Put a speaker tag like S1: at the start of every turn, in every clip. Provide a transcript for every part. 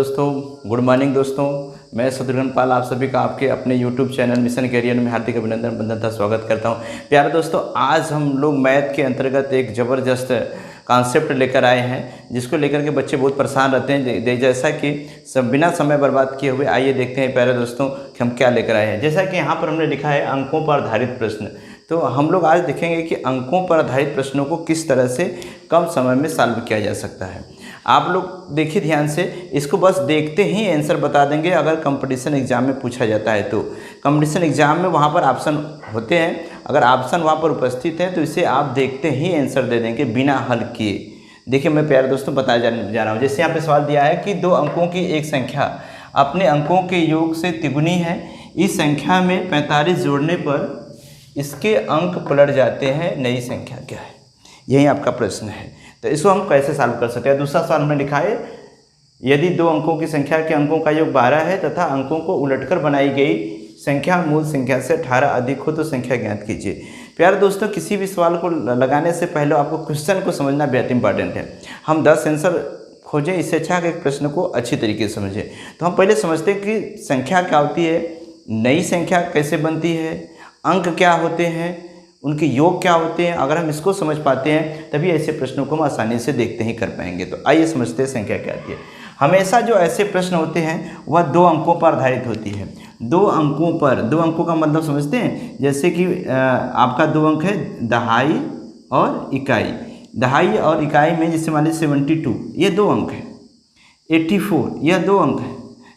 S1: दोस्तों, good morning दोस्तों। मैं शत्रुघ्न पाल आप सभी का आपके अपने यूट्यूब चैनल मिशन करियर में हार्दिक अभिनंदन बंधन स्वागत करता हूं। प्यारे दोस्तों, आज हम लोग मैथ के अंतर्गत एक ज़बरदस्त कॉन्सेप्ट लेकर आए हैं, जिसको लेकर के बच्चे बहुत परेशान रहते हैं। जैसा कि सब बिना समय बर्बाद किए हुए आइए देखते हैं प्यारे दोस्तों कि हम क्या लेकर आए हैं। जैसा कि यहाँ पर हमने लिखा है अंकों पर आधारित प्रश्न, तो हम लोग आज देखेंगे कि अंकों पर आधारित प्रश्नों को किस तरह से कम समय में सॉल्व किया जा सकता है। आप लोग देखिए ध्यान से, इसको बस देखते ही आंसर बता देंगे अगर कंपटीशन एग्जाम में पूछा जाता है तो। कंपटीशन एग्जाम में वहाँ पर ऑप्शन होते हैं, अगर ऑप्शन वहाँ पर उपस्थित है तो इसे आप देखते ही आंसर दे देंगे बिना हल किए। देखिए मैं प्यारे दोस्तों बताया जा रहा हूँ। जैसे यहाँ पे सवाल दिया है कि दो अंकों की एक संख्या अपने अंकों के योग से तिगुनी है, इस संख्या में 45 जोड़ने पर इसके अंक पलट जाते हैं, नई संख्या क्या है? यही आपका प्रश्न है। तो इसको हम कैसे सॉल्व कर सकते हैं? दूसरा सवाल में लिखा है यदि दो अंकों की संख्या के अंकों का योग 12 है तथा अंकों को उलटकर बनाई गई संख्या मूल संख्या से 18 अधिक हो तो संख्या ज्ञात कीजिए। प्यारे दोस्तों, किसी भी सवाल को लगाने से पहले आपको क्वेश्चन को समझना बेहद इंपॉर्टेंट है। हम 10 आंसर खोजें, इससे अच्छा कि प्रश्न को अच्छी तरीके से समझें। तो हम पहले समझते हैं कि संख्या क्या होती है, नई संख्या कैसे बनती है, अंक क्या होते हैं, उनके योग क्या होते हैं। अगर हम इसको समझ पाते हैं तभी ऐसे प्रश्नों को हम आसानी से देखते ही कर पाएंगे। तो आइए समझते हैं संख्या क्या होती है। हमेशा जो ऐसे प्रश्न होते हैं वह दो अंकों पर आधारित होती है। दो अंकों पर, दो अंकों का मतलब समझते हैं, जैसे कि आपका दो अंक है दहाई और इकाई। दहाई और इकाई में जैसे मान लीजिए 72 ये दो अंक है, 84 यह दो अंक है,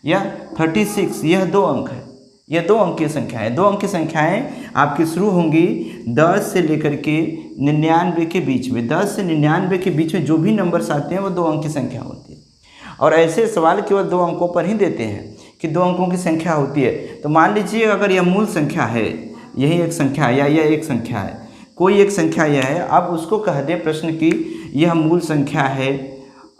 S1: या 36 यह दो अंक है। ये दो अंक की संख्याएँ, दो अंक की संख्याएँ आपकी शुरू होंगी 10 से लेकर के 99 के बीच में। 10 से 99 के बीच में जो भी नंबर्स आते हैं वो दो अंक की संख्या होती है। और ऐसे सवाल केवल दो अंकों पर ही देते हैं कि दो अंकों की संख्या होती है। तो मान लीजिए अगर यह मूल संख्या है, यही एक संख्या है या यह एक संख्या है, कोई एक संख्या यह है, अब उसको कह दे प्रश्न की यह मूल संख्या है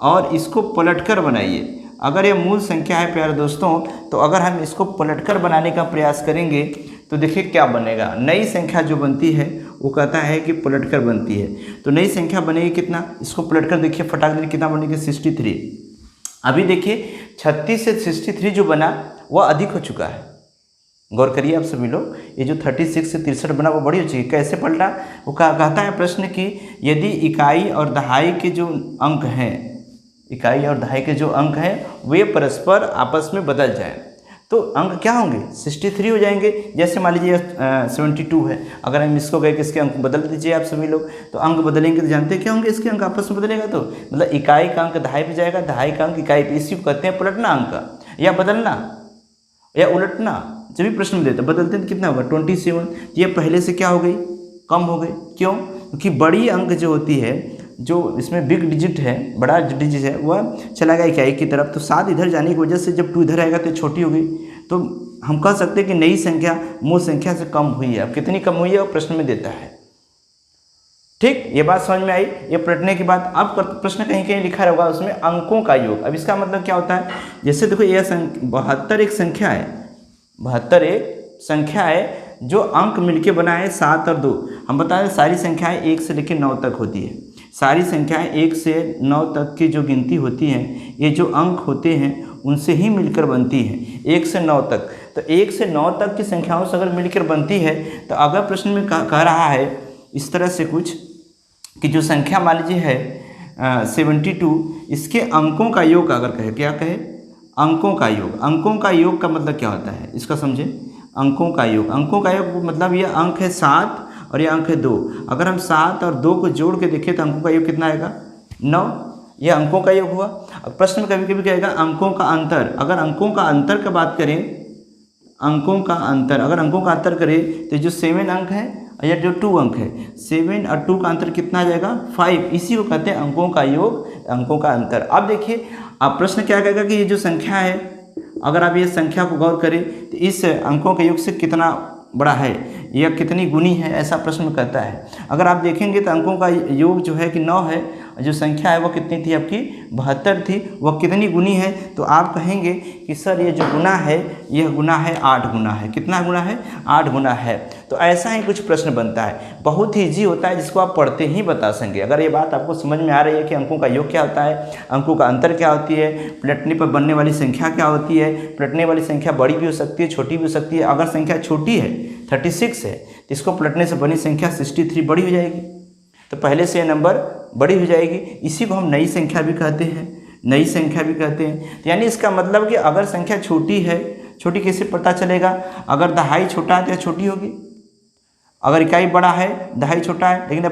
S1: और इसको पलटकर बनाइए। अगर यह मूल संख्या है प्यारे दोस्तों, तो अगर हम इसको पलटकर बनाने का प्रयास करेंगे तो देखिए क्या बनेगा। नई संख्या जो बनती है वो कहता है कि पलटकर बनती है। तो नई संख्या बनेगी कितना, इसको पलटकर देखिए फटाक दे कितना बनेगी 63। अभी देखिए 36 से 63 जो बना वह अधिक हो चुका है। गौर करिए आप सभी लोग, ये जो 36 से 63 बना वो बड़ी हो चुकी है। कैसे पलटा? वो कहता है प्रश्न की यदि इकाई और दहाई के जो अंक हैं, इकाई और दहाई के जो अंक हैं वे परस्पर आपस में बदल जाएं तो अंक क्या होंगे 63 हो जाएंगे। जैसे मान लीजिए 72 है, अगर हम इसको गए कि इसके अंक बदल दीजिए आप सभी लोग, तो अंक बदलेंगे तो जानते हैं क्या होंगे, इसके अंक आपस में बदलेगा। तो मतलब इकाई का अंक दहाई पे जाएगा, दहाई का अंक इकाई पे। इसी को कहते हैं पलटना अंक, या बदलना या उलटना। जब भी प्रश्न में देते बदलते हैं तो कितना होगा 27। ये पहले से क्या हो गई, कम हो गई। क्यों? क्योंकि बड़ी अंक जो होती है, जो इसमें बिग डिजिट है, बड़ा डिजिट है, वह चला गया इकाई की तरफ। तो 7 इधर जाने की वजह से जब 2 इधर आएगा तो छोटी हो गई। तो हम कह सकते हैं कि नई संख्या मूल संख्या से कम हुई है। अब कितनी कम हुई है वो प्रश्न में देता है। ठीक, ये बात समझ में आई। ये पलटने के बाद अब प्रश्न कहीं कहीं लिखा रहेगा उसमें अंकों का योग। अब इसका मतलब क्या होता है, जैसे देखो यह 72 एक संख्या है, 72 एक संख्या है जो अंक मिलके बना है 7 और 2। हम बता दें सारी संख्याएं 1 से लेकर 9 तक होती है। सारी संख्याएं 1 से 9 तक की जो गिनती होती हैं, ये जो अंक होते हैं उनसे ही मिलकर बनती है 1 से 9 तक। तो 1 से 9 तक की संख्याओं से अगर मिलकर बनती है तो अगर प्रश्न में कह रहा है इस तरह से कुछ कि जो संख्या मान लीजिए है 72, इसके अंकों का योग अगर कहे, क्या कहे, अंकों का योग। अंकों का योग का मतलब क्या होता है इसका समझें। अंकों का योग, अंकों का योग मतलब ये अंक है 7 और ये अंक है 2। अगर हम 7 और 2 को जोड़ के देखें तो अंकों का योग कितना आएगा 9। यह अंकों का योग हुआ। अब प्रश्न में कभी कभी कहेगा अंकों का अंतर। अगर अंकों का अंतर की बात करें, अंकों का अंतर, अगर अंकों का अंतर करें तो जो 7 अंक है या जो 2 अंक है, 7 और 2 का अंतर कितना आ जाएगा 5। इसी को कहते हैं अंकों का योग, अंकों का अंतर। अब देखिए अब प्रश्न क्या कहेगा कि ये जो संख्या है, अगर आप ये संख्या को गौर करें तो इस अंकों के योग से कितना बड़ा है या कितनी गुनी है, ऐसा प्रश्न कहता है। अगर आप देखेंगे तो अंकों का योग जो है कि 9 है, जो संख्या है वो कितनी थी आपकी 72 थी, वह कितनी गुनी है। तो आप कहेंगे कि सर ये जो गुना है यह गुना है 8 गुना है। कितना गुना है 8 गुना है। तो ऐसा ही कुछ प्रश्न बनता है, बहुत ही ईजी होता है, जिसको आप पढ़ते ही बता सकेंगे। अगर ये बात आपको समझ में आ रही है कि अंकों का योग क्या होता है, अंकों का अंतर क्या होती है, पलटने पर बनने वाली संख्या क्या होती है, पलटने वाली संख्या बड़ी भी हो सकती है, छोटी भी हो सकती है। अगर संख्या छोटी है 36 है तो इसको पलटने से बनी संख्या 63 बड़ी हो जाएगी, तो पहले से नंबर बड़ी हो जाएगी। इसी को हम नई संख्या भी कहते हैं, नई संख्या भी कहते हैं। तो यानी इसका मतलब कि अगर संख्या छोटी है, छोटी कैसे पता चलेगा, अगर दहाई छोटा है तो छोटी होगी, अगर इकाई बड़ा है दहाई छोटा है, लेकिन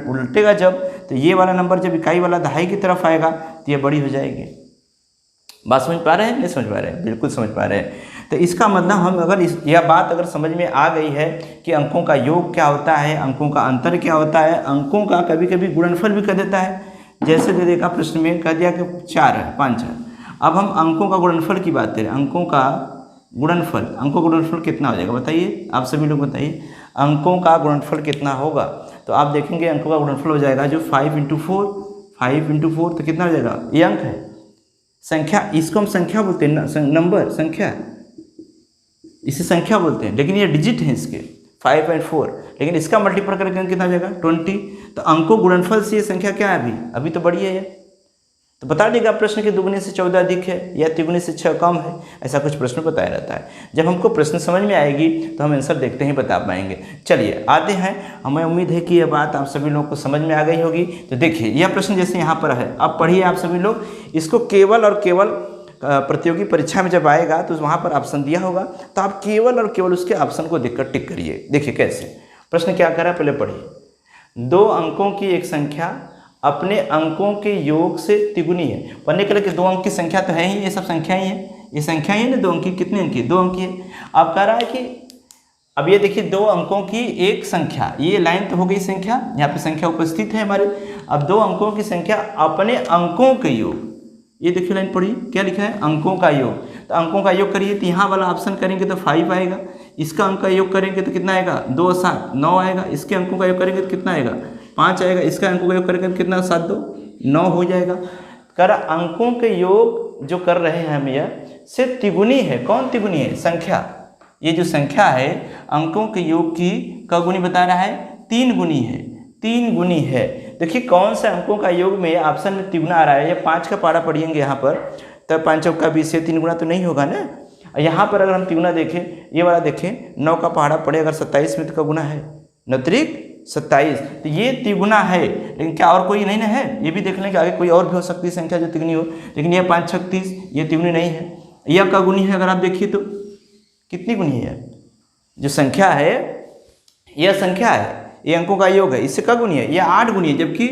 S1: उलटेगा जब, तो ये वाला नंबर जब इकाई वाला दहाई की तरफ आएगा तो ये बड़ी हो जाएगी। बात समझ पा रहे हैं, नहीं समझ पा रहे हैं? बिल्कुल समझ पा रहे हैं। तो इसका मतलब हम अगर यह बात अगर समझ में आ गई है कि अंकों का योग क्या होता है, अंकों का अंतर क्या होता है, अंकों का कभी कभी गुणनफल भी कर देता है। जैसे दे देखा प्रश्न में कह दिया कि 4 है, 5 है। अब हम अंकों का गुणनफल की बात करें, अंकों का गुणनफल कितना हो जाएगा बताइए, आप सभी लोग बताइए, अंकों का गुणनफल कितना होगा। तो आप देखेंगे अंकों का गुणनफल हो जाएगा जो 5 × 4 तो कितना हो जाएगा, ये अंक है, संख्या, इसको हम संख्या बोलते हैं, नंबर, संख्या, इसे संख्या बोलते हैं, लेकिन ये डिजिट है इसके 5 और 4, लेकिन इसका मल्टीपल करके कितना हो जाएगा 20। तो अंकों गुणनफल से ये संख्या क्या है, अभी तो बड़ी है ये। तो बता देगा प्रश्न के दुगुने से 14 अधिक है या तिगुने से 6 कम है, ऐसा कुछ प्रश्न बताया रहता है। जब हमको प्रश्न समझ में आएगी तो हम आंसर देखते ही बता पाएंगे। चलिए आते हैं, हमें उम्मीद है कि यह बात आप सभी लोगों को समझ में आ गई होगी। तो देखिए यह प्रश्न जैसे यहाँ पर है, अब पढ़िए आप सभी लोग इसको, केवल और केवल प्रतियोगी परीक्षा में जब आएगा तो वहाँ पर ऑप्शन दिया होगा, तो आप केवल और केवल उसके ऑप्शन को देखकर टिक करिए। देखिए कैसे प्रश्न क्या कर रहा है, पहले पढ़िए। 2 अंकों की एक संख्या अपने अंकों के योग से तिगुनी है। पढ़ने के लिए 2 अंक की संख्या तो है ही, ये सब संख्या ही है, ये संख्या ही है ना 2 अंक की, कितने अंक की, 2 अंक की है। अब कह रहा है कि अब ये देखिए 2 अंकों की एक संख्या, ये लाइन तो हो गई संख्या, यहाँ पे संख्या उपस्थित है हमारे। अब 2 अंकों की संख्या अपने अंकों के योग, ये देखिए लाइन पढ़िए क्या लिखा है, अंकों का योग। तो अंकों का योग करिए तो यहाँ वाला ऑप्शन करेंगे तो 5 आएगा, इसका अंक का योग करेंगे तो कितना आएगा, 2 7 9 आएगा, इसके अंकों का योग करेंगे तो कितना आएगा 5 आएगा, इसका अंकों का योग करेंगे तो कितना 7 2 9 हो जाएगा। कर अंकों के योग जो कर रहे हैं हम यह से तिगुनी है। कौन तिगुनी है, संख्या, ये जो संख्या है अंकों के योग की क गुनी बता रहा है, 3 गुनी है, 3 गुनी है। देखिए कौन सा अंकों का योग में ऑप्शन में तिगुना आ रहा है, ये 5 का पहाड़ा पढ़िएंगे यहाँ पर, तब 5 चौका 20 से 3 गुना तो नहीं होगा ना। यहाँ पर अगर हम तिगुना देखें, ये वाला देखें 9 का पहाड़ा पड़े अगर 27 में तो का गुना है 9 त्रिक 27, तो ये तिगुना है। लेकिन क्या और कोई नहीं ना है, ये भी देख लें कि आगे कोई और भी हो सकती है संख्या जो तिगुनी हो, लेकिन ये 5 36 ये तिगुनी नहीं है। यह का गुनी है, अगर आप देखिए तो कितनी गुनी है, जो संख्या है यह संख्या है, ये अंकों का योग है, इससे का गुनी है, यह 8 गुनी है, जबकि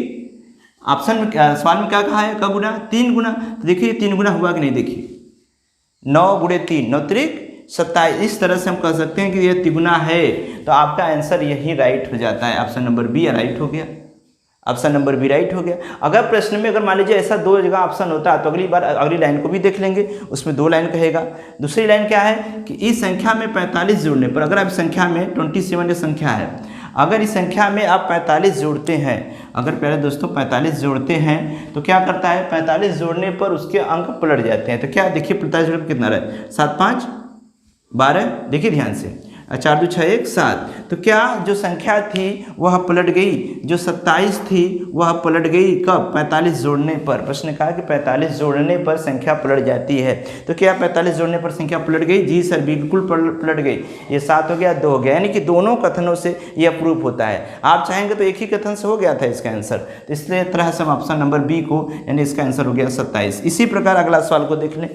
S1: ऑप्शन में सवाल में क्या कहा है, का गुना 3 गुना। तो देखिए 3 गुना हुआ कि नहीं, देखिए 9 × 3 9 त्रिक 27, इस तरह से हम कह सकते हैं कि यह तिगुना है। तो आपका आंसर यही राइट हो जाता है, ऑप्शन नंबर बी राइट हो गया, ऑप्शन नंबर बी राइट हो गया। अगर प्रश्न में अगर मान लीजिए ऐसा 2 जगह ऑप्शन होता है तो अगली बार अगली लाइन को भी देख लेंगे, उसमें 2 लाइन कहेगा। दूसरी लाइन क्या है कि इस संख्या में 45 जोड़ने पर, अगर आप संख्या में 27 जो संख्या है, अगर इस संख्या में आप 45 जोड़ते हैं, अगर प्यारे दोस्तों 45 जोड़ते हैं तो क्या करता है, 45 जोड़ने पर उसके अंक पलट जाते हैं। तो क्या देखिए 45 जोड़ने पर कितना रहा है, 7 5 12, देखिए ध्यान से, 4 2 6 1 7। तो क्या जो संख्या थी वह पलट गई, जो 27 थी वह पलट गई कब, 45 जोड़ने पर। प्रश्न कहा कि 45 जोड़ने पर संख्या पलट जाती है। तो क्या 45 जोड़ने पर संख्या पलट गई, जी सर बिल्कुल पलट गई। ये 7 हो गया 2 हो गया, यानी कि दोनों कथनों से यह प्रूफ होता है। आप चाहेंगे तो एक ही कथन से हो गया था इसका आंसर, तो इसलिए तरह से हम ऑप्शन नंबर बी को, यानी इसका आंसर हो गया 27। इसी प्रकार अगला सवाल को देख लें,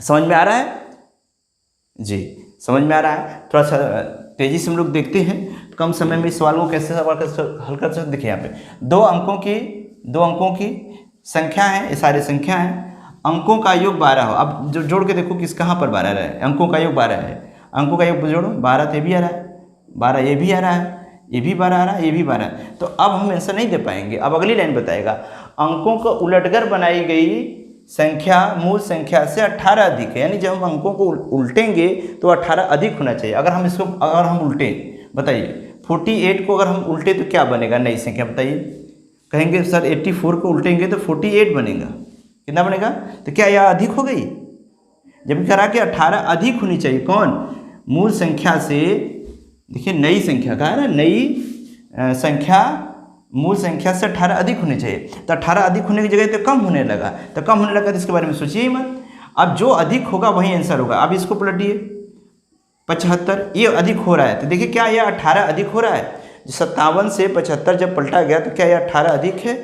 S1: समझ में आ रहा है जी, समझ में आ रहा है। थोड़ा सा तेज़ी से हम लोग देखते हैं, कम समय में इस सवाल को कैसे हल कर सकते। देखिए यहाँ पे 2 अंकों की संख्या है, ये सारी संख्या है, अंकों का योग 12 हो। अब जो जोड़ के देखो किस कहाँ पर 12 रहा है, अंकों का योग 12 है, अंकों का योग जोड़ो 12 तो ये भी आ रहा है, 12 ये भी आ रहा है, ये भी 12 आ रहा है, ये भी 12। तो अब हम आंसर नहीं दे पाएंगे। अब अगली लाइन बताएगा, अंकों को उलटकर बनाई गई संख्या मूल संख्या से 18 अधिक है, यानी जब हम अंकों को उल्टेंगे तो 18 अधिक होना चाहिए। अगर हम उल्टें, बताइए 48 को अगर हम उल्टे तो क्या बनेगा, नई संख्या बताइए। कहेंगे सर 84 को उल्टेंगे तो 48 बनेगा, कितना बनेगा, तो क्या यह अधिक हो गई, जब कह रहा कि 18 अधिक होनी चाहिए, कौन, मूल संख्या से देखिए नई संख्या कहा है ना, नई संख्या मूल संख्या से 18 अधिक होनी चाहिए। तो 18 अधिक होने की जगह तो कम होने लगा, तो कम होने लगा तो इसके बारे में सोचिए ही मत। अब जो अधिक होगा वही आंसर होगा। अब इसको पलटिए, 75 ये अधिक हो रहा है, तो देखिए क्या यह 18 अधिक हो रहा है। 57 से 75 जब पलटा गया तो क्या यह 18 अधिक है।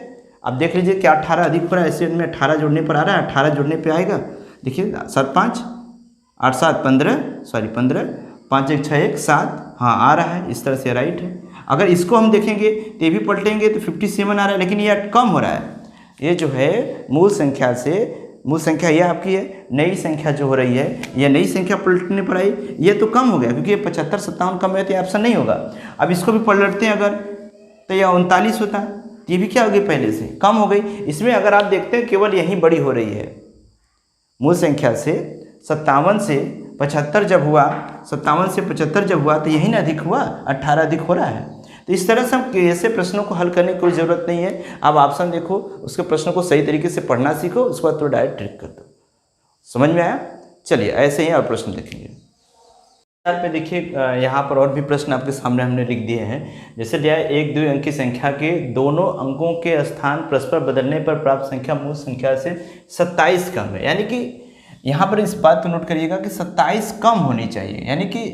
S1: अब देख लीजिए क्या 18 अधिक हो रहा है, इससे में 18 जोड़ने पर आ रहा है, 18 जोड़ने पे आएगा। देखिए 7 5 8 7 15, सॉरी 15, 5 1 6 1 7, हाँ आ रहा है, इस तरह से राइट है। अगर इसको हम देखेंगे तो ये भी पलटेंगे तो 57 आ रहा है, लेकिन ये कम हो रहा है। ये जो है मूल संख्या से, मूल संख्या ये आपकी है, नई संख्या जो हो रही है यह नई संख्या पलटने पर आई, ये तो कम हो गया क्योंकि ये 75 57 कम है तो ये ऑप्शन नहीं होगा। अब इसको भी पलटते हैं अगर, तो यह 39 होता है, ये भी क्या हो गई पहले से कम हो गई। इसमें अगर आप देखते हैं केवल यही बड़ी हो रही है, मूल संख्या से 57 से 75 जब हुआ, 57 से 75 जब हुआ तो यही ना अधिक हुआ, 18 अधिक हो रहा है। तो इस तरह से हम ऐसे प्रश्नों को हल करने की कोई ज़रूरत नहीं है। आप ऑप्शन देखो, उसके प्रश्नों को सही तरीके से पढ़ना सीखो, उसके बाद तो डायरेक्ट ट्रिक कर दो। समझ में आया? चलिए ऐसे ही और प्रश्न देखेंगे। यहाँ पे देखिए, यहाँ पर और भी प्रश्न आपके सामने हमने लिख दिए हैं। जैसे दिया है, एक द्वि अंकी संख्या के दोनों अंकों के स्थान परस्पर बदलने पर प्राप्त संख्या मूल संख्या से 27 कम है। यानी कि यहाँ पर इस बात को नोट करिएगा कि 27 कम होनी चाहिए, यानी कि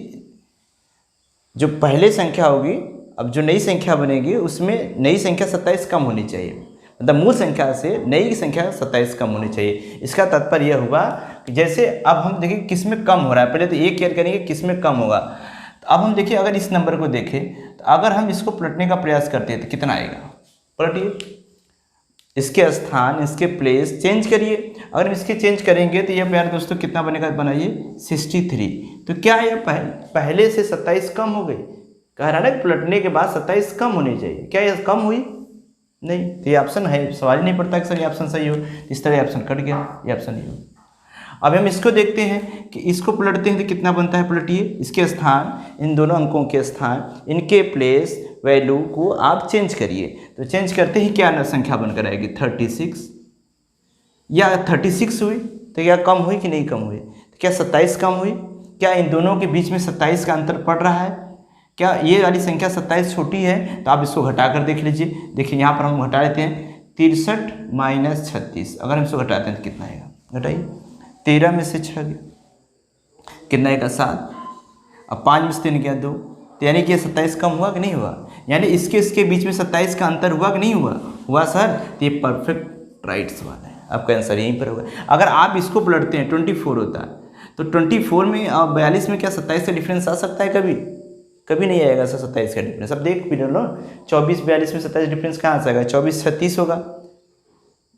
S1: जो पहले संख्या होगी, अब जो नई संख्या बनेगी उसमें नई संख्या 27 कम होनी चाहिए, मतलब मूल संख्या से नई संख्या 27 कम होनी चाहिए। इसका तात्पर्य यह हुआ कि जैसे अब हम देखिए किस में कम हो रहा है, पहले तो ये केयर करेंगे किस में कम होगा। तो अब हम देखिए अगर इस नंबर को देखें तो अगर हम इसको पलटने का प्रयास करते हैं तो कितना आएगा, पलटिए, इसके स्थान, इसके प्लेस चेंज करिए। अगर हम इसके चेंज करेंगे तो यह प्यारे दोस्तों कितना बनेगा, बनाइए 63। तो क्या यह पहले से 27 कम हो गई, कह रहा है ना पलटने के बाद 27 कम होनी चाहिए, क्या यह कम हुई? नहीं, तो ये ऑप्शन है, सवाल ही नहीं पड़ता कि सर ये ऑप्शन सही हो। इस तरह ऑप्शन कट गया, ये ऑप्शन नहीं हो। अब हम इसको देखते हैं कि इसको पलटते हैं तो कितना बनता है, पलटिए, इसके स्थान, इन दोनों अंकों के स्थान, इनके प्लेस वैल्यू को आप चेंज करिए। तो चेंज करते ही क्या संख्या बनकर आएगी, 36 या 36 हुई, तो क्या कम हुई कि नहीं कम हुई? तो क्या 27 कम हुई? क्या इन दोनों के बीच में 27 का अंतर पड़ रहा है? क्या ये वाली संख्या 27 छोटी है? तो आप इसको घटा कर देख लीजिए। देखिए यहाँ पर हम घटा लेते हैं, 63 माइनस 36, अगर हम इसको घटाते हैं तो कितना आएगा, घटाइए, 13 में से 6 गया, कितना आएगा 7, अब 5 में से 3 गया 2, तो यानी कि ये 27 कम हुआ कि नहीं हुआ? यानी इसके बीच में 27 का अंतर हुआ कि नहीं हुआ? हुआ सर। तो ये परफेक्ट राइट सवाल है, आपका आंसर यहीं पर होगा। अगर आप इसको पलटते हैं 24 होता है, तो 24 में 42 में क्या 27 का डिफरेंस आ सकता है? कभी कभी नहीं आएगा सर 27 का डिफरेंस। अब देख भी लो, 24 42 में 27 डिफरेंस कहाँ से आएगा, 24 36 होगा,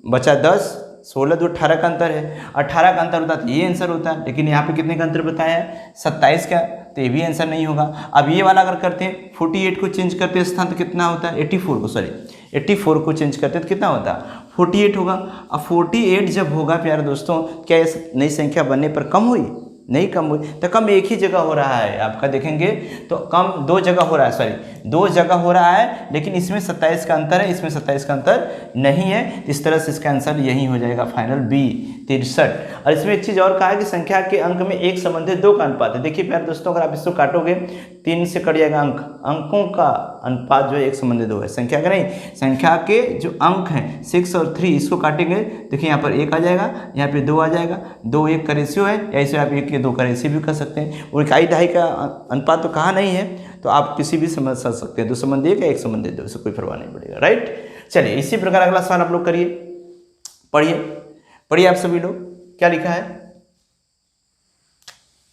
S1: बचा 10, 16 2 18 का अंतर है, 18 का अंतर होता तो ये आंसर होता, लेकिन यहाँ पे कितने का अंतर बताया है, 27 का, तो ये भी आंसर नहीं होगा। अब ये वाला अगर करते हैं 48 को चेंज करते हैं स्थान तो कितना होता है, 84 को चेंज करते हैं तो कितना होता है, 48 होगा। अब 48 जब होगा प्यारे दोस्तों, क्या ये नई संख्या बनने पर कम हुई? नहीं कम हुई, तो कम एक ही जगह हो रहा है। आपका देखेंगे तो कम 2 जगह हो रहा है, सॉरी 2 जगह हो रहा है, लेकिन इसमें 27 का अंतर है, इसमें 27 का अंतर नहीं है। इस तरह से इसका आंसर यही हो जाएगा, फाइनल बी 63। और इसमें एक चीज़ और कहा है कि संख्या के अंक में एक संबंधित 2 का अनुपात है। देखिए प्यारे दोस्तों, अगर आप इसको काटोगे 3 से कट जाएगा अंक, अंकों का अनुपात जो है एक संबंधित 2 है। संख्या का नहीं, संख्या के जो अंक हैं 6 और 3, इसको काटेंगे, देखिए यहाँ पर 1 आ जाएगा, यहाँ पे 2 आ जाएगा, 2 1 का रेशियो है, या इसे आप 1 के 2 का रेशियो भी कर सकते हैं। और 1 2 का अनुपात तो कहा नहीं है, तो आप किसी भी समझ सकते हैं, 2 संबंध 1 या 1 संबंध 2, इससे कोई परवाह नहीं पड़ेगा, राइट। चलिए इसी प्रकार अगला सवाल आप लोग करिए, पढ़िए आप सभी लोग, क्या लिखा है।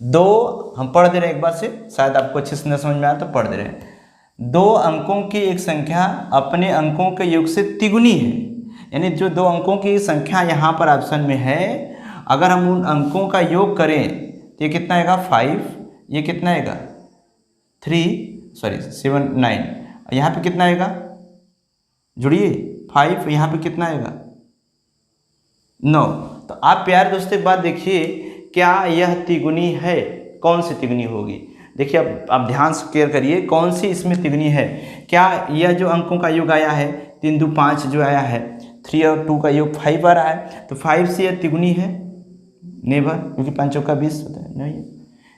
S1: 2 हम पढ़ दे रहे हैं एक बार से, शायद आपको अच्छे से न समझ में आया तो पढ़ दे रहे हैं। 2 अंकों की एक संख्या अपने अंकों के योग से तिगुनी है, यानी जो 2 अंकों की संख्या यहाँ पर ऑप्शन में है, अगर हम उन अंकों का योग करें तो ये कितना आएगा 5, ये कितना आएगा 7 9, यहाँ पे कितना आएगा, जुड़िए 5, यहाँ पे कितना आएगा 9। तो आप प्यारे दोस्तों एक बात देखिए, क्या यह तिगुनी है? कौन सी तिगुनी होगी? देखिए अब आप ध्यान से केयर करिए, कौन सी इसमें तिगुनी है। क्या यह जो अंकों का योग आया है 3 2 5 जो आया है, 3 और 2 का योग 5 आ रहा है, तो 5 से यह तिगुनी है? नेवर, क्योंकि 5 चौका 20 होता है, नहीं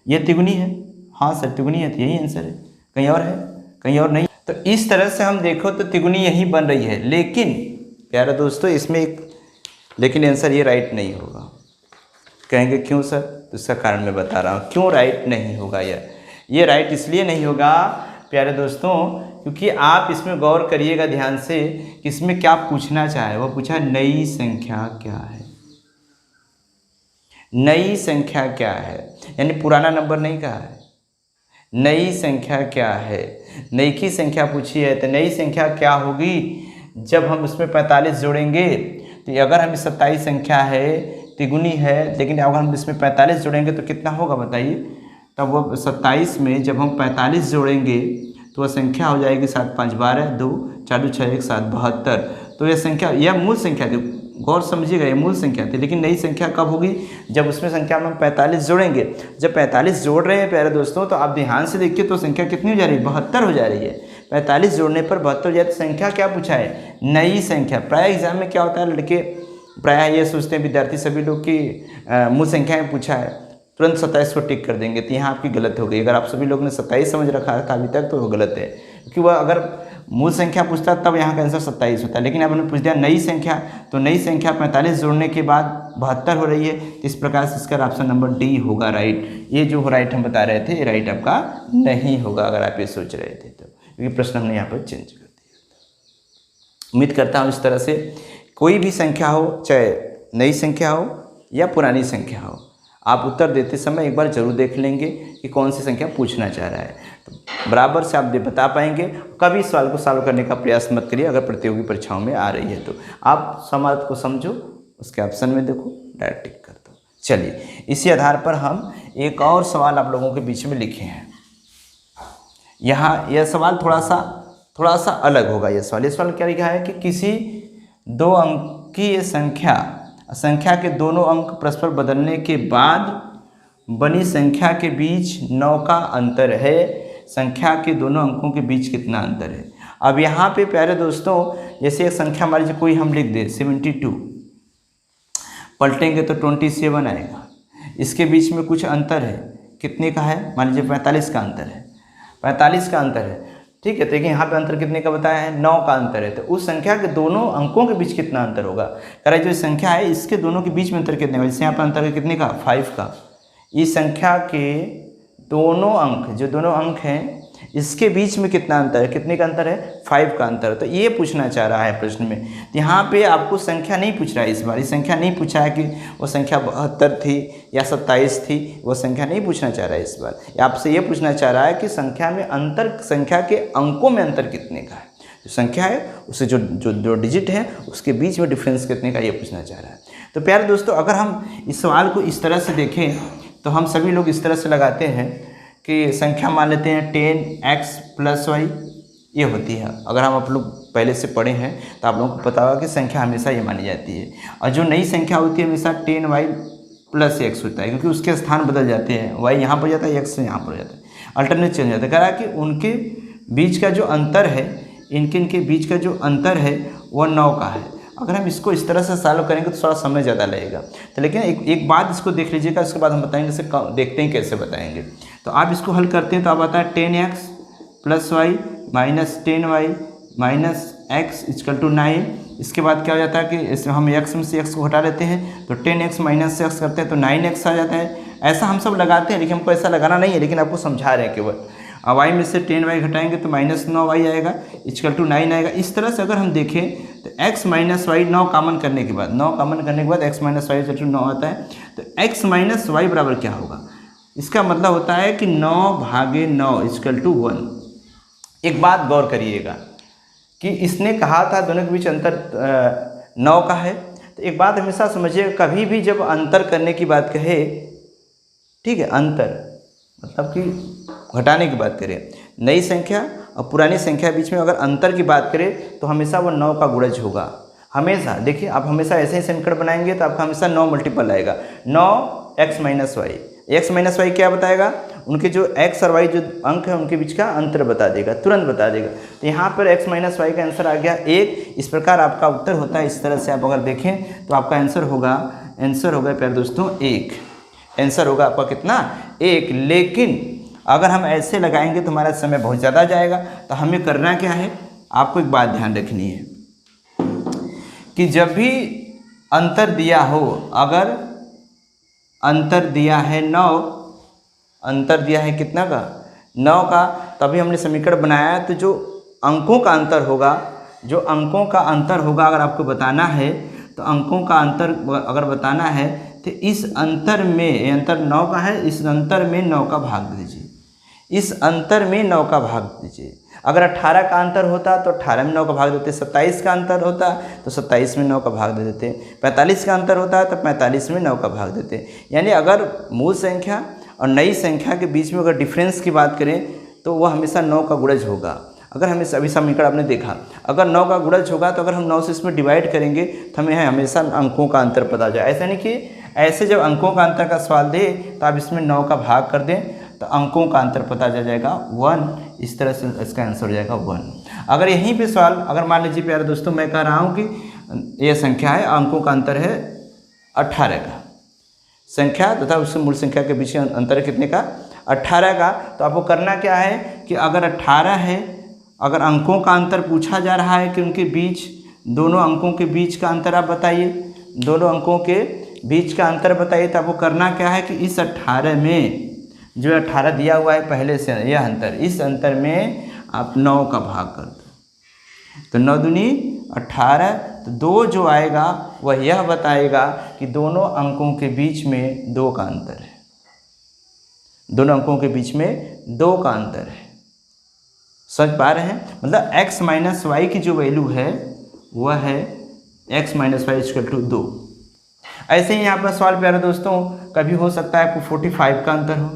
S1: ये तिगुनी है। हाँ सर तिगुनी है, तो यही आंसर है, कहीं और है, कहीं और नहीं। तो इस तरह से हम देखो तो तिगुनी यही बन रही है, लेकिन प्यारे दोस्तों इसमें एक लेकिन आंसर ये राइट नहीं होगा। कहेंगे क्यों सर? तो इसका कारण मैं बता रहा हूँ क्यों राइट नहीं होगा। ये राइट इसलिए नहीं होगा प्यारे दोस्तों क्योंकि आप इसमें गौर करिएगा ध्यान से कि इसमें क्या पूछना चाहे। वो पूछा नई संख्या क्या है, नई संख्या क्या है, यानी पुराना नंबर नहीं कहा है, नई संख्या क्या है, नई की संख्या पूछी है। तो नई संख्या क्या होगी जब हम उसमें 45 जोड़ेंगे। तो अगर हम 27 संख्या है तिगुनी है, लेकिन अगर हम इसमें 45 जोड़ेंगे तो कितना होगा बताइए। तब वो 27 में जब हम 45 जोड़ेंगे तो वह संख्या हो जाएगी 7 5 12 2 4 2 6 1 7 72। तो यह संख्या यह मूल संख्या थी, गौर समझिएगा, ये मूल संख्या थी। लेकिन नई संख्या कब होगी? जब उसमें संख्या में 45 जोड़ेंगे। जब 45 जोड़ रहे हैं प्यारे दोस्तों तो आप ध्यान से देखिए तो संख्या कितनी हो जा रही है? 72 हो जा रही है। 45 जोड़ने पर 72 हो जाए तो संख्या क्या पूछा है? नई संख्या। प्राय एग्जाम में क्या होता है, लड़के प्रायः ये सोचते हैं विद्यार्थी सभी लोग की मूल संख्या में पूछा है, तुरंत 27 को टिक कर देंगे। तो यहाँ आपकी गलत हो गई। अगर आप सभी लोग ने 27 समझ रखा था अभी तक तो वो गलत है, क्योंकि वह अगर मूल संख्या पूछता तब यहाँ का आंसर 27 होता है। लेकिन अब हमने पूछ दिया नई संख्या, तो नई संख्या 45 जोड़ने के बाद 72 हो रही है। इस प्रकार से इसका ऑप्शन नंबर डी होगा राइट। ये जो राइट हम बता रहे थे ये राइट आपका नहीं होगा अगर आप ये सोच रहे थे तो, क्योंकि प्रश्न हमने यहाँ पर चेंज कर दिया। उम्मीद करता हूँ इस तरह से कोई भी संख्या हो, चाहे नई संख्या हो या पुरानी संख्या हो, आप उत्तर देते समय एक बार जरूर देख लेंगे कि कौन सी संख्या पूछना चाह रहा है। तो बराबर से आप बता पाएंगे। कभी सवाल को सॉल्व करने का प्रयास मत करिए अगर प्रतियोगी परीक्षाओं में आ रही है तो। आप समाज को समझो, उसके ऑप्शन में देखो, डायरेक्ट टिक कर दो। चलिए इसी आधार पर हम एक और सवाल आप लोगों के बीच में लिखे हैं। यहाँ यह सवाल थोड़ा सा अलग होगा। यह सवाल क्या लिखा है कि किसी 2 अंकीय संख्या के दोनों अंक परस्पर बदलने के बाद बनी संख्या के बीच 9 का अंतर है। संख्या के दोनों अंकों के बीच कितना अंतर है? अब यहाँ पे प्यारे दोस्तों जैसे एक संख्या मान लीजिए कोई हम लिख दे 72, पलटेंगे तो 27 आएगा। इसके बीच में कुछ अंतर है, कितने का है? मान लीजिए 45 का अंतर है, 45 का अंतर है, ठीक है। तो देखिए यहाँ पे अंतर कितने का बताया है? 9 का अंतर है। तो उस संख्या के दोनों अंकों के बीच कितना अंतर होगा? कह रहा है जो संख्या है इसके दोनों के बीच में अंतर कितने का? जैसे यहाँ पर अंतर है कितने का? 5 का। इस संख्या के दोनों अंक, जो दोनों अंक हैं इसके बीच में कितना अंतर है? कितने का अंतर है? 5 का अंतर। तो ये पूछना चाह रहा है प्रश्न में। तो यहाँ पे आपको संख्या नहीं पूछ रहा है इस बार। इस संख्या नहीं पूछा है कि वो संख्या 72 थी या 27 थी, वो संख्या नहीं पूछना चाह रहा है इस बार। आपसे ये पूछना चाह रहा है कि संख्या में अंतर, संख्या के अंकों में अंतर कितने का है? जो संख्या है उससे जो डिजिट है उसके बीच में डिफरेंस कितने का, ये पूछना चाह रहा है। तो प्यारे दोस्तों अगर हम इस सवाल को इस तरह से देखें तो हम सभी लोग इस तरह से लगाते हैं कि संख्या मान लेते हैं 10x + y ये होती है। अगर हम आप लोग पहले से पढ़े हैं तो आप लोगों को पता होगा कि संख्या हमेशा ये मानी जाती है। और जो नई संख्या होती है हमेशा 10y + x होता है, क्योंकि उसके स्थान बदल जाते हैं। y यहाँ पर जाता है, x यहाँ पर जाता है, अल्टरनेट चेंज जाता है। कह रहा है कि उनके बीच का जो अंतर है, इनके बीच का जो अंतर है वह 9 का है। अगर हम इसको इस तरह से सॉल्व करेंगे तो थोड़ा समय ज़्यादा लगेगा। तो लेकिन एक बात इसको देख लीजिएगा, उसके बाद हम बताएंगे इसे देखते हैं कैसे बताएंगे। तो आप इसको हल करते हैं तो आप आता है 10x + y - 10y - x = 9। इसके बाद क्या हो जाता है कि इसमें हम x में से x को हटा लेते हैं तो 10x - x करते हैं तो 9x आ जाता है। ऐसा हम सब लगाते हैं, लेकिन हमको ऐसा लगाना नहीं है, लेकिन आपको समझा रहे हैं केवल। अब y में से 10y घटाएंगे तो -9y आएगा, = 9 आएगा। इस तरह से अगर हम देखें तो x - y 9 कॉमन करने के बाद, 9 कॉमन करने के बाद x - y = 9 आता है। तो x - y बराबर क्या होगा? इसका मतलब होता है कि 9/9 = 1। एक बात गौर करिएगा कि इसने कहा था दोनों के बीच अंतर 9 का है। तो एक बात हमेशा समझिए, कभी भी जब अंतर करने की बात कहे, ठीक है, अंतर मतलब कि घटाने की बात करें, नई संख्या और पुरानी संख्या के बीच में अगर अंतर की बात करें तो हमेशा वो 9 का गुणज होगा। हमेशा देखिए, आप हमेशा ऐसे ही समीकरण बनाएंगे तो आपका हमेशा 9 मल्टीपल आएगा। 9x - y, x - y क्या बताएगा? उनके जो x और y जो अंक है उनके बीच का अंतर बता देगा, तुरंत बता देगा। तो यहाँ पर x - y का आंसर आ गया 1। इस प्रकार आपका उत्तर होता है। इस तरह से आप अगर देखें तो आपका आंसर होगा प्यारे दोस्तों 1। आंसर होगा आपका कितना? 1। लेकिन अगर हम ऐसे लगाएंगे तो हमारा समय बहुत ज़्यादा जाएगा। तो हमें करना क्या है, आपको एक बात ध्यान रखनी है कि जब भी अंतर दिया हो, अगर अंतर दिया है 9, अंतर दिया है कितना का 9 का, तभी हमने समीकरण बनाया। तो जो अंकों का अंतर होगा, जो अंकों का अंतर होगा अगर आपको बताना है, तो अंकों का अंतर अगर बताना है तो इस अंतर में, अंतर 9 का है, इस अंतर में 9 का भाग दीजिए, इस अंतर में 9 का भाग दीजिए। अगर 18 का अंतर होता तो 18 में 9 का भाग देते, 27 का अंतर होता तो 27 में 9 का भाग दे देते, 45 का अंतर होता तो 45 में 9 का भाग देते। यानी अगर मूल संख्या और नई संख्या के बीच में अगर डिफरेंस की बात करें तो वह हमेशा 9 का गुणज होगा। अगर हमें अभी समीकरण आपने देखा, अगर 9 का गुणज होगा तो अगर हम 9 से इसमें डिवाइड करेंगे तो हमें हमेशा अंकों का अंतर पता जाए। ऐसा नहीं कि ऐसे जब अंकों का अंतर का सवाल दे तो आप इसमें 9 का भाग कर दें तो अंकों का अंतर पता चल जाएगा 1। इस तरह से इसका आंसर हो जाएगा 1। अगर यहीं पे सवाल, अगर मान लीजिए प्यारे दोस्तों मैं कह रहा हूँ कि यह संख्या है, अंकों का अंतर है 18 का, संख्या तथा उससे मूल संख्या के बीच अंतर कितने का 18 का, तो आपको करना क्या है कि अगर 18 है, अगर अंकों का अंतर पूछा जा रहा है कि उनके बीच, दोनों अंकों के बीच का अंतर आप बताइए, दोनों अंकों के बीच का अंतर बताइए। तो आपको करना क्या है कि इस 18 में, जो 18 दिया हुआ है पहले से, यह अंतर, इस अंतर में आप 9 का भाग कर दो। तो 9 दूनी 18, तो 2 जो आएगा वह यह बताएगा कि दोनों अंकों के बीच में 2 का अंतर है, दोनों अंकों के बीच में 2 का अंतर है। समझ पा रहे हैं? मतलब x माइनस वाई की जो वैल्यू है वह है x minus Y equal to 2। ऐसे ही यहाँ पर सवाल प्यारे दोस्तों कभी हो सकता है आपको 45 का अंतर हो,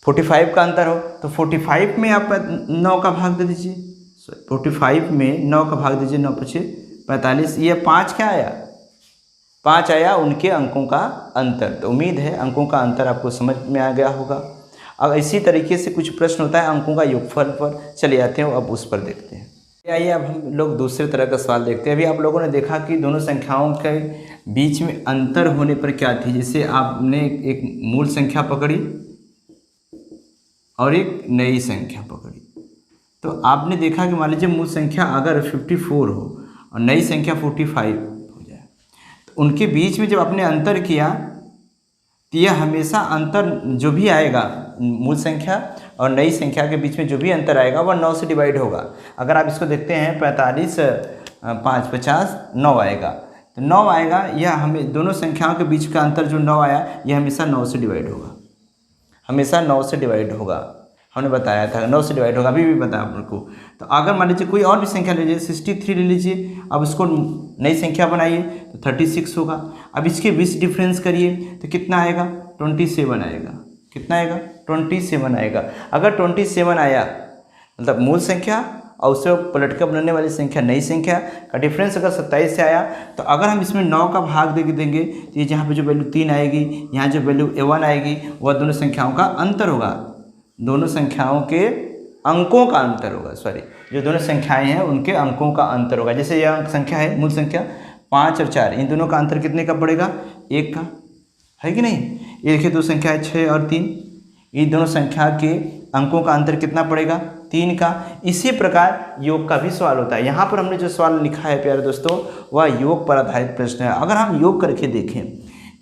S1: 45 का अंतर हो, तो 45 में आप 9 का भाग दे दीजिए, 45 में 9 का भाग दीजिए, 9 पचे 45, ये 5 क्या आया, 5 आया उनके अंकों का अंतर। तो उम्मीद है अंकों का अंतर आपको समझ में आ गया होगा। अब इसी तरीके से कुछ प्रश्न होता है अंकों का योगफल पर, चले जाते हैं, अब उस पर देखते हैं। आइए अब हम लोग दूसरे तरह का सवाल देखते हैं। अभी आप लोगों ने देखा कि दोनों संख्याओं के बीच में अंतर होने पर क्या थी, जैसे आपने एक मूल संख्या पकड़ी और एक नई संख्या पकड़ी, तो आपने देखा कि मान लीजिए मूल संख्या अगर 54 हो और नई संख्या 45 हो जाए, तो उनके बीच में जब आपने अंतर किया तो यह हमेशा अंतर जो भी आएगा, मूल संख्या और नई संख्या के बीच में जो भी अंतर आएगा वह 9 से डिवाइड होगा। अगर आप इसको देखते हैं 45 5 50 9 आएगा, तो 9 आएगा, यह हमें दोनों संख्याओं के बीच का अंतर जो 9 आया यह हमेशा 9 से डिवाइड होगा, हमेशा 9 से डिवाइड होगा। हमने बताया था 9 से डिवाइड होगा, अभी भी बताया आपको। तो अगर मान लीजिए कोई और भी संख्या ले लीजिए, 63 ले लीजिए, अब इसको नई संख्या बनाइए तो 36 होगा। अब इसके बीच डिफरेंस करिए तो कितना आएगा, 27 आएगा। कितना आएगा, 27 आएगा। अगर 27 आया मतलब मूल संख्या और उससे पलट कर बनने वाली संख्या नई संख्या का डिफरेंस अगर 27 से आया, तो अगर हम इसमें 9 का भाग दे देंगे तो ये जहाँ पे जो वैल्यू 3 आएगी, यहाँ जो वैल्यू 1 आएगी, वह दोनों संख्याओं का अंतर होगा, दोनों संख्याओं के अंकों का अंतर होगा। सॉरी, जो दोनों संख्याएं हैं उनके अंकों का अंतर होगा। जैसे यह अंक संख्या है मूल संख्या 5 और 4, इन दोनों का अंतर कितने का पड़ेगा, 1 का, है कि नहीं। ये देखिए दो संख्या है 6 और 3, इन दोनों संख्या के अंकों का अंतर कितना पड़ेगा, 3 का। इसी प्रकार योग का भी सवाल होता है। यहाँ पर हमने जो सवाल लिखा है प्यारे दोस्तों वह योग पर आधारित प्रश्न है। अगर हम योग करके देखें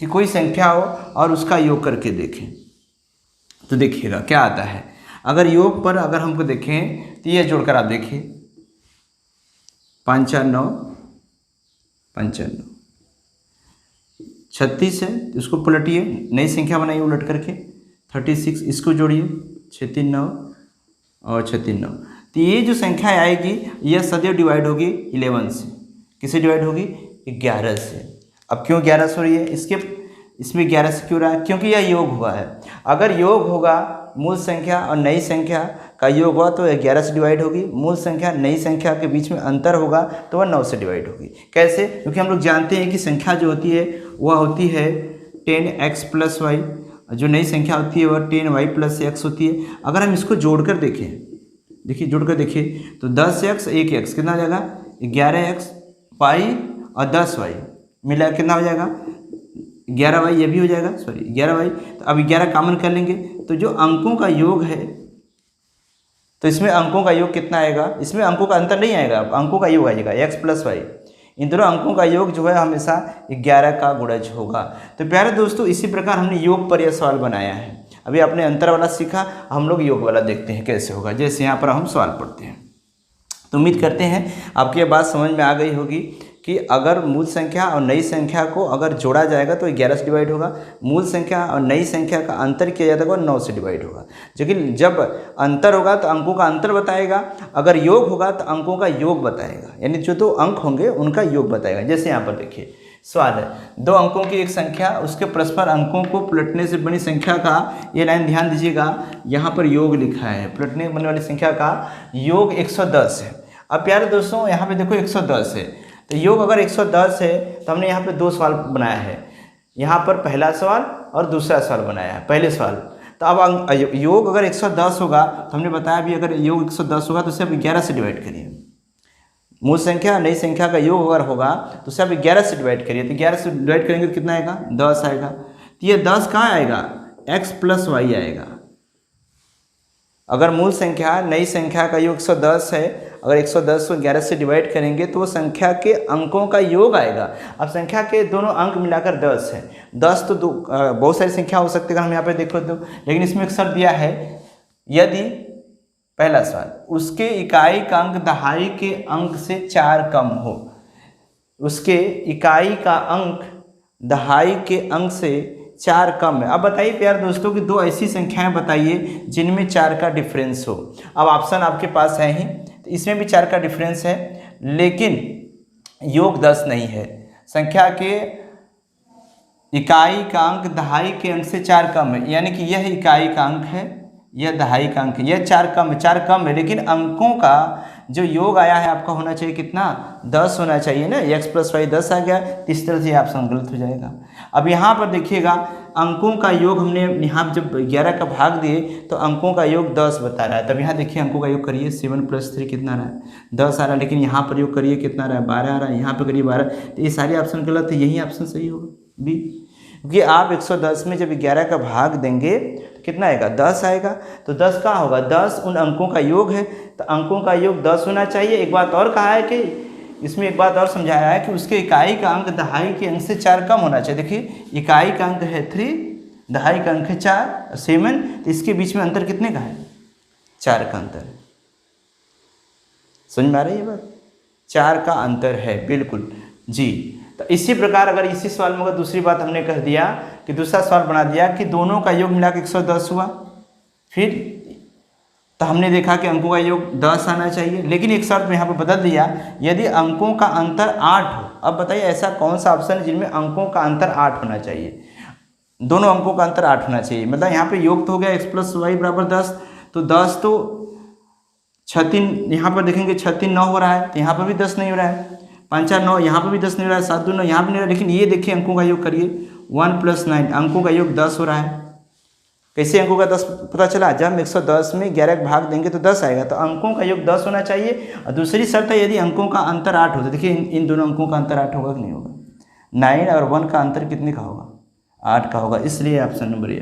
S1: कि कोई संख्या हो और उसका योग करके देखें तो देखिएगा क्या आता है। अगर योग पर अगर हमको देखें तो ये जोड़कर आप देखिए 5 4 9 55, 36 है इसको पलटिए, नई संख्या बनाइए उलट करके, 36 इसको जोड़िए, 6 3 9 और 6 3 9। तो ये जो संख्या आएगी यह सदैव डिवाइड होगी 11 से। किससे डिवाइड होगी, 11 से। अब क्यों 11 से हो रही है, इसमें 11 से क्यों रहा है, क्योंकि यह योग हुआ है। अगर योग होगा मूल संख्या और नई संख्या का योग हुआ तो 11 से डिवाइड होगी, मूल संख्या नई संख्या के बीच में अंतर होगा तो वह 9 से डिवाइड होगी। कैसे, क्योंकि हम लोग जानते हैं कि संख्या जो होती है वह होती है 10x + y, जो नई संख्या होती है वह 10y + x होती है। अगर हम इसको जोड़कर देखें, देखिए जोड़कर देखिए तो 10x 1x कितना हो जाएगा, 11x y और 10y मिला कितना हो जाएगा, 11y ये भी हो जाएगा, सॉरी 11y। तो अब 11 कॉमन कर लेंगे तो जो अंकों का योग है, तो इसमें अंकों का योग कितना आएगा, इसमें अंकों का अंतर नहीं आएगा, अंकों का योग आएगा x प्लस वाई। इन दोनों अंकों का योग जो है हमेशा 11 का गुणज होगा। तो प्यारे दोस्तों, इसी प्रकार हमने योग पर यह सवाल बनाया है। अभी आपने अंतर वाला सीखा, हम लोग योग वाला देखते हैं कैसे होगा। जैसे यहाँ पर हम सवाल पढ़ते हैं, तो उम्मीद करते हैं आपकी ये बात समझ में आ गई होगी कि अगर मूल संख्या और नई संख्या को अगर जोड़ा जाएगा तो 11 से डिवाइड होगा, मूल संख्या और नई संख्या का अंतर किया जाता है 9 से डिवाइड होगा। लेकिन जब अंतर होगा तो अंकों का अंतर बताएगा, अगर योग होगा तो अंकों का योग बताएगा, यानी जो दो अंक होंगे उनका योग बताएगा। जैसे यहाँ पर देखिए सवाल है, 2 अंकों की एक संख्या उसके परस्पर अंकों को पलटने से बनी संख्या का, ये लाइन ध्यान दीजिएगा, यहाँ पर योग लिखा है, पलटने से बनने वाली संख्या का योग 110 है। अब प्यारे दोस्तों यहाँ पे देखो 110 है, तो योग अगर 110 है तो हमने यहाँ पे 2 सवाल बनाया है, यहाँ पर पहला सवाल और दूसरा सवाल बनाया है। पहले सवाल, तो अब योग अगर 110 होगा तो हमने बताया भी अगर योग 110 होगा तो उसे अब 11 से डिवाइड करिए। मूल संख्या नई संख्या का योग अगर होगा तो उसे अब 11 से डिवाइड करिए, तो 11 से डिवाइड करेंगे तो कितना आएगा, 10 आएगा। तो ये 10 कहाँ आएगा, x प्लस वाई आएगा। अगर मूल संख्या नई संख्या का योग 110 है, अगर 110 को 11 से डिवाइड करेंगे तो वो संख्या के अंकों का योग आएगा। अब संख्या के दोनों अंक मिलाकर 10 है, 10 तो बहुत सारी संख्या हो सकती है, हम यहाँ पे देखो तो, लेकिन इसमें एक शर्त दिया है, यदि पहला सवाल उसके इकाई का अंक दहाई के अंक से 4 कम हो, उसके इकाई का अंक दहाई के अंक से 4 कम है। अब बताइए प्यारे दोस्तों कि 2 ऐसी संख्याएं बताइए जिनमें 4 का डिफरेंस हो। अब ऑप्शन आपके पास है ही, तो इसमें भी 4 का डिफरेंस है, लेकिन योग 10 नहीं है। संख्या के इकाई का अंक दहाई के अंक से 4 कम है, यानी कि यह इकाई का अंक है, यह दहाई का अंक है, यह 4 कम है, 4 कम है, लेकिन अंकों का जो योग आया है आपका होना चाहिए कितना, 10 होना चाहिए ना। x प्लस वाई 10 आ गया, तो इस तरह से ऑप्शन गलत हो जाएगा। अब यहाँ पर देखिएगा अंकों का योग हमने यहाँ जब 11 का भाग दिए तो अंकों का योग 10 बता रहा है। तब यहाँ देखिए अंकों का योग करिए, 7 + 3 कितना रहा है, 10 आ रहा है, लेकिन यहाँ पर योग करिए कितना रहा है, 12 आ रहा है, यहाँ पर करिए 12, तो ये सारे ऑप्शन गलत है, यही ऑप्शन सही होगा बी। क्योंकि आप 110 में जब 11 का भाग देंगे तो कितना आएगा, 10 आएगा। तो 10 कहाँ होगा, 10 उन अंकों का योग है, तो अंकों का योग 10 होना चाहिए। एक बात और कहा है कि इसमें एक बात और समझाया है कि उसके इकाई का अंक दहाई के अंक से 4 कम होना चाहिए। देखिए इकाई का अंक है 3, दहाई का अंक है 4, 7, तो इसके बीच में अंतर कितने का है, 4 का अंतर है। समझ में आ रही है बात, 4 का अंतर है बिल्कुल जी। तो इसी प्रकार अगर इसी सवाल में अगर दूसरी बात हमने कह दिया कि दूसरा सवाल बना दिया कि दोनों का योग मिला के 110 हुआ, फिर तो हमने देखा कि अंकों का योग 10 आना चाहिए, लेकिन एक शर्त में यहाँ पर बदल दिया, यदि अंकों का अंतर 8 हो। अब बताइए ऐसा कौन सा ऑप्शन है जिनमें अंकों का अंतर 8 होना चाहिए, दोनों अंकों का अंतर 8 होना चाहिए। मतलब यहाँ पे योग तो हो गया x प्लस वाई बराबर 10, तो 10 तो 6×3, यहाँ पर देखेंगे 6×3 9 हो रहा है, तो यहाँ पर भी 10 नहीं हो रहा है, 5 4 9, यहाँ पर भी 10 नहीं हो रहा है, 7 2 9, यहाँ पर नहीं हो रहा है। लेकिन ये देखिए अंकों का योग करिए, 1 + 9, अंकों का योग 10 हो रहा है। कैसे अंकों का 10 पता चला, जब हम 110 में 11 का भाग देंगे तो 10 आएगा, तो अंकों का योग 10 होना चाहिए। और दूसरी शर्त है यदि अंकों का अंतर 8 हो, तो देखिए इन दोनों अंकों का अंतर 8 होगा कि नहीं होगा, 9 और 1 का अंतर कितने का होगा, 8 का होगा, इसलिए ऑप्शन नंबर ये।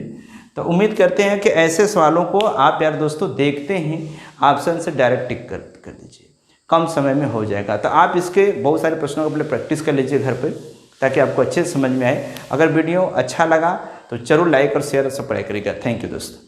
S1: तो उम्मीद करते हैं कि ऐसे सवालों को आप यार दोस्तों देखते ही ऑप्शन से डायरेक्ट टिक कर दीजिए, कम समय में हो जाएगा। तो आप इसके बहुत सारे प्रश्नों को पहले प्रैक्टिस कर लीजिए घर पर, ताकि आपको अच्छे से समझ में आए। अगर वीडियो अच्छा लगा तो जरूर लाइक और शेयर सब्सक्राइब करिएगा। थैंक यू दोस्तों।